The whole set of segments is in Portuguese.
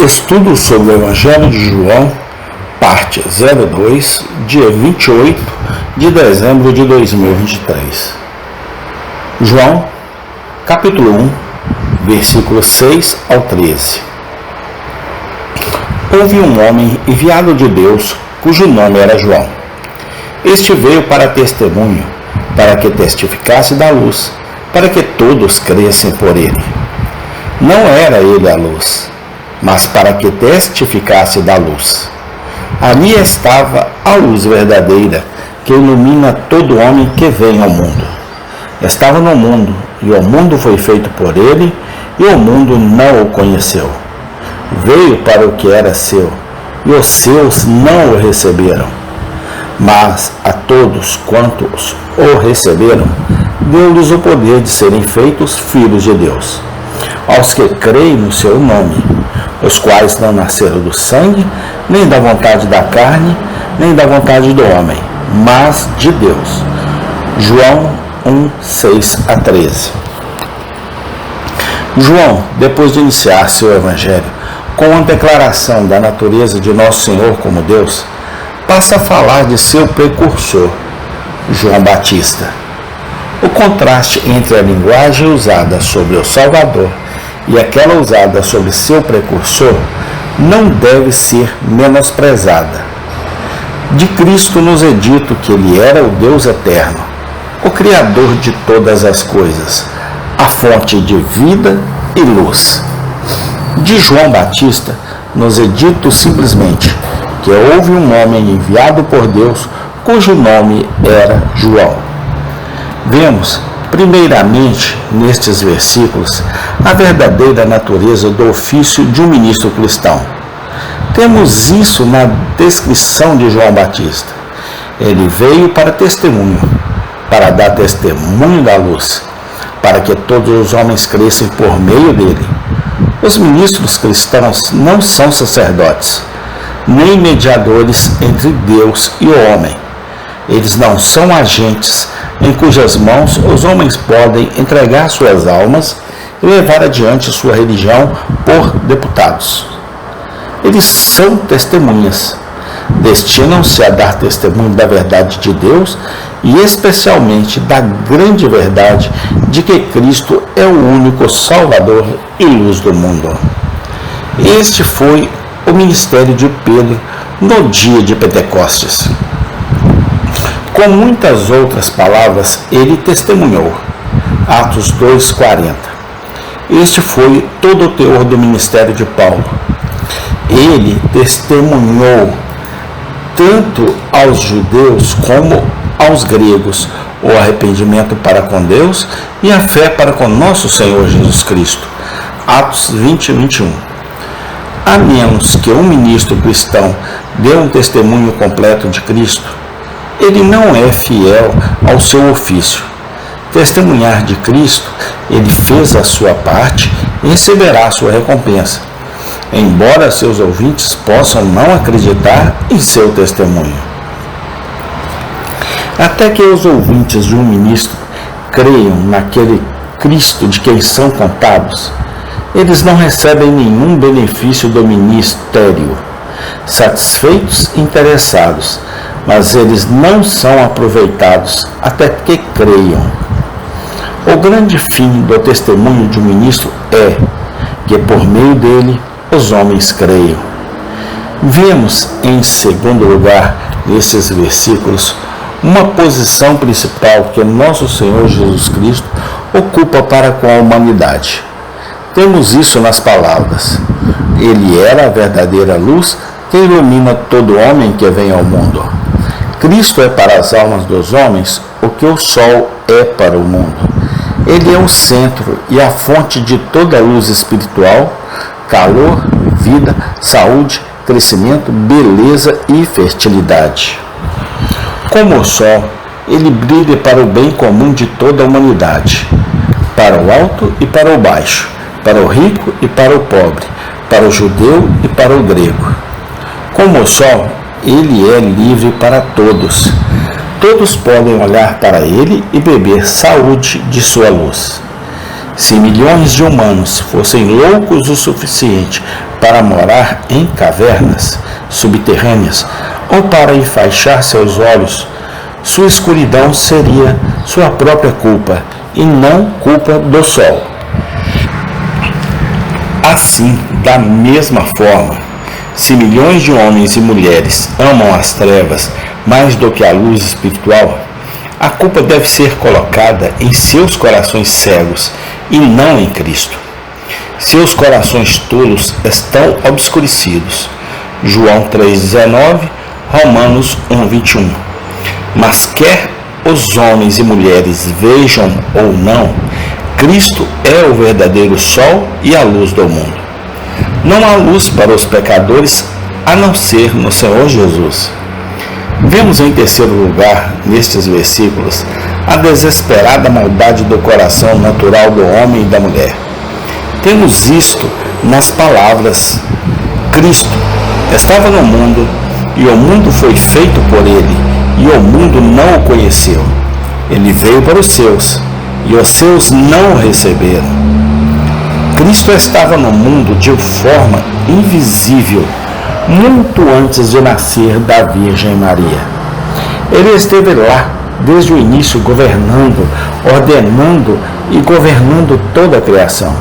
Estudo sobre o Evangelho de João, parte 02, dia 28 de dezembro de 2023. João, capítulo 1, versículos 6 ao 13. Houve um homem enviado de Deus, cujo nome era João. Este veio para testemunho, para que testificasse da luz, para que todos crescem por ele. Não era ele a luz, mas para que testificasse da luz. Ali estava a luz verdadeira, que ilumina todo homem que vem ao mundo. Estava no mundo, e o mundo foi feito por ele, e o mundo não o conheceu. Veio para o que era seu, e os seus não o receberam. Mas a todos quantos o receberam, deu-lhes o poder de serem feitos filhos de Deus, aos que creem no seu nome, os quais não nasceram do sangue, nem da vontade da carne, nem da vontade do homem, mas de Deus. João 1, 6 a 13. João, depois de iniciar seu evangelho com a declaração da natureza de nosso Senhor como Deus, passa a falar de seu precursor, João Batista. O contraste entre a linguagem usada sobre o Salvador e aquela usada sobre seu precursor não deve ser menosprezada. De Cristo nos é dito que ele era o Deus eterno, o Criador de todas as coisas, a fonte de vida e luz. De João Batista nos é dito simplesmente que houve um homem enviado por Deus, cujo nome era João. Vemos, primeiramente, nestes versículos, a verdadeira natureza do ofício de um ministro cristão. Temos isso na descrição de João Batista. Ele veio para testemunho, para dar testemunho da luz, para que todos os homens crescem por meio dele. Os ministros cristãos não são sacerdotes, nem mediadores entre Deus e o homem. Eles não são agentes em cujas mãos os homens podem entregar suas almas e levar adiante sua religião por deputados. Eles são testemunhas. Destinam-se a dar testemunho da verdade de Deus e especialmente da grande verdade de que Cristo é o único Salvador e luz do mundo. Este foi o ministério de Pedro no dia de Pentecostes. Com muitas outras palavras, ele testemunhou. Atos 2:40. Este foi todo o teor do ministério de Paulo. Ele testemunhou tanto aos judeus como aos gregos o arrependimento para com Deus e a fé para com nosso Senhor Jesus Cristo. Atos 20:21. A menos que um ministro cristão dê um testemunho completo de Cristo, ele não é fiel ao seu ofício. Testemunhar de Cristo, ele fez a sua parte e receberá a sua recompensa, embora seus ouvintes possam não acreditar em seu testemunho. Até que os ouvintes de um ministro creiam naquele Cristo de quem são contados, eles não recebem nenhum benefício do ministério. Satisfeitos e interessados, mas eles não são aproveitados até que creiam. O grande fim do testemunho de um ministro é que por meio dele os homens creiam. Vemos, em segundo lugar, nesses versículos, uma posição principal que nosso Senhor Jesus Cristo ocupa para com a humanidade. Temos isso nas palavras: ele era a verdadeira luz que ilumina todo homem que vem ao mundo. Cristo é para as almas dos homens o que o sol é para o mundo. Ele é o centro e a fonte de toda a luz espiritual, calor, vida, saúde, crescimento, beleza e fertilidade. Como o sol, ele brilha para o bem comum de toda a humanidade, para o alto e para o baixo, para o rico e para o pobre, para o judeu e para o grego. Como o sol, ele é livre para todos. Todos podem olhar para ele e beber saúde de sua luz. Se milhões de humanos fossem loucos o suficiente para morar em cavernas subterrâneas ou para enfaixar seus olhos, sua escuridão seria sua própria culpa e não culpa do sol. Assim, da mesma forma, se milhões de homens e mulheres amam as trevas mais do que a luz espiritual, a culpa deve ser colocada em seus corações cegos e não em Cristo. Seus corações tolos estão obscurecidos. João 3,19, Romanos 1,21. Mas quer os homens e mulheres vejam ou não, Cristo é o verdadeiro sol e a luz do mundo. Não há luz para os pecadores a não ser no Senhor Jesus. Vemos em terceiro lugar, nestes versículos, a desesperada maldade do coração natural do homem e da mulher. Temos isto nas palavras: Cristo estava no mundo e o mundo foi feito por ele, e o mundo não o conheceu. Ele veio para os seus, e os seus não o receberam. Cristo estava no mundo de forma invisível, muito antes de nascer da Virgem Maria. Ele esteve lá desde o início, governando, ordenando e governando toda a criação.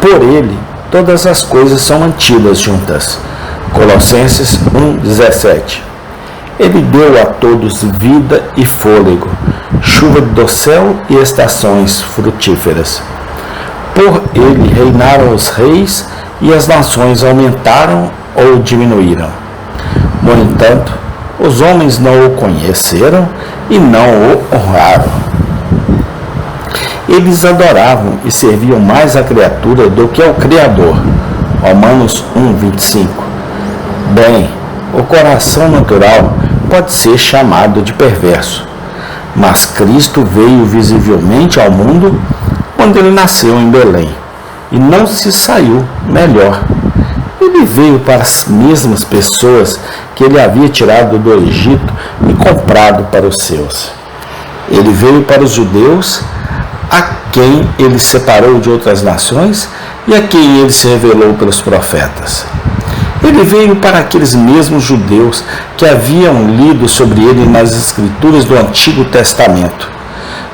Por ele, todas as coisas são mantidas juntas. Colossenses 1,17. Ele deu a todos vida e fôlego, chuva do céu e estações frutíferas. Por ele reinaram os reis e as nações aumentaram ou diminuíram. No entanto, os homens não o conheceram e não o honraram. Eles adoravam e serviam mais a criatura do que ao Criador. Romanos 1,25. Bem, o coração natural pode ser chamado de perverso, mas Cristo veio visivelmente ao mundo quando ele nasceu em Belém, e não se saiu melhor. Ele veio para as mesmas pessoas que ele havia tirado do Egito e comprado para os seus. Ele veio para os judeus, a quem ele separou de outras nações e a quem ele se revelou pelos profetas. Ele veio para aqueles mesmos judeus que haviam lido sobre ele nas escrituras do Antigo Testamento,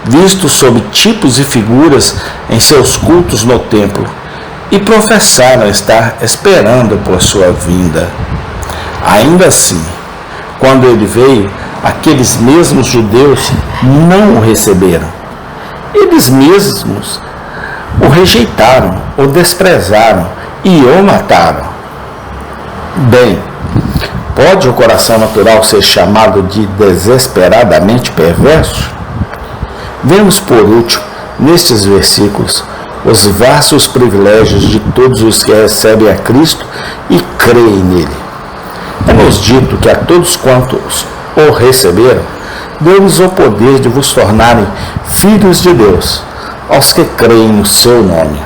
visto sob tipos e figuras em seus cultos no templo, e professaram estar esperando por sua vinda. Ainda assim, quando ele veio, aqueles mesmos judeus não o receberam. Eles mesmos o rejeitaram, o desprezaram e o mataram. Bem, pode o coração natural ser chamado de desesperadamente perverso? Vemos por último, nestes versículos, os vastos privilégios de todos os que recebem a Cristo e creem nele. É-nos dito que a todos quantos o receberam, deu-lhes o poder de vos tornarem filhos de Deus, aos que creem no seu nome.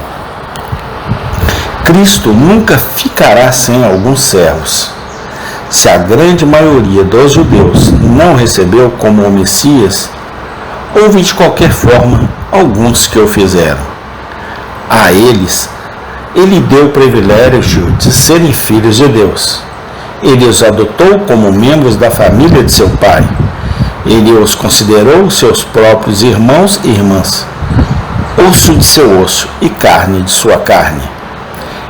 Cristo nunca ficará sem alguns servos. Se a grande maioria dos judeus não recebeu como o Messias, houve de qualquer forma alguns que o fizeram. A eles, ele deu o privilégio de serem filhos de Deus. Ele os adotou como membros da família de seu pai. Ele os considerou seus próprios irmãos e irmãs, osso de seu osso e carne de sua carne.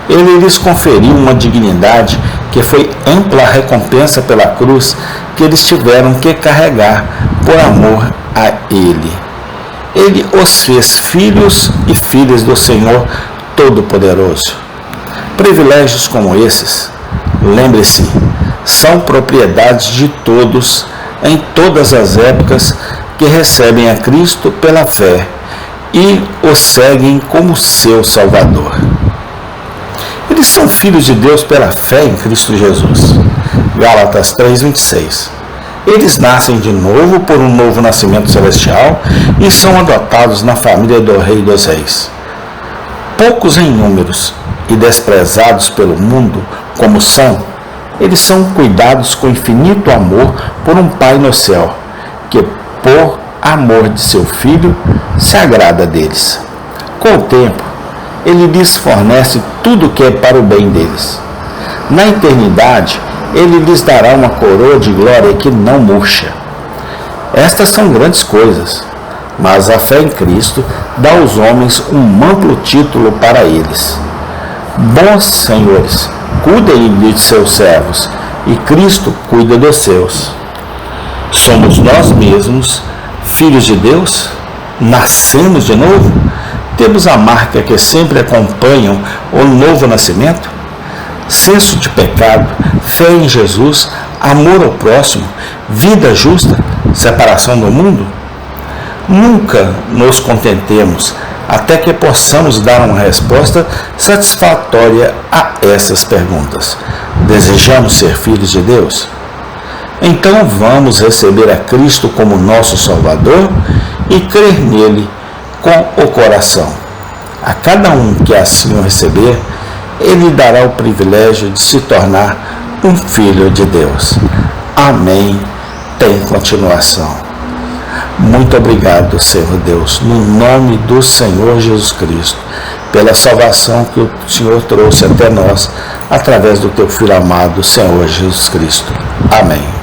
Ele lhes conferiu uma dignidade que foi ampla recompensa pela cruz que eles tiveram que carregar por amor a ele. Ele os fez filhos e filhas do Senhor Todo-Poderoso. Privilégios como esses, lembre-se, são propriedades de todos em todas as épocas que recebem a Cristo pela fé e o seguem como seu Salvador. Eles são filhos de Deus pela fé em Cristo Jesus. Gálatas 3:26. Eles nascem de novo por um novo nascimento celestial e são adotados na família do Rei dos Reis. Poucos em números e desprezados pelo mundo como são, eles são cuidados com infinito amor por um Pai no céu, que por amor de seu Filho se agrada deles. Com o tempo, Ele lhes fornece tudo o que é para o bem deles. Na eternidade, Ele lhes dará uma coroa de glória que não murcha. Estas são grandes coisas, mas a fé em Cristo dá aos homens um amplo título para eles. Bons senhores, cuidem de seus servos, e Cristo cuida dos seus. Somos nós mesmos, filhos de Deus? Nascemos de novo? Temos a marca que sempre acompanham o novo nascimento? Senso de pecado, fé em Jesus, amor ao próximo, vida justa, separação do mundo? Nunca nos contentemos até que possamos dar uma resposta satisfatória a essas perguntas. Desejamos ser filhos de Deus? Então vamos receber a Cristo como nosso Salvador e crer nele com o coração. A cada um que assim o receber, Ele dará o privilégio de se tornar um filho de Deus. Amém. Tem continuação. Muito obrigado, Senhor Deus, no nome do Senhor Jesus Cristo, pela salvação que o Senhor trouxe até nós, através do Teu Filho amado, Senhor Jesus Cristo. Amém.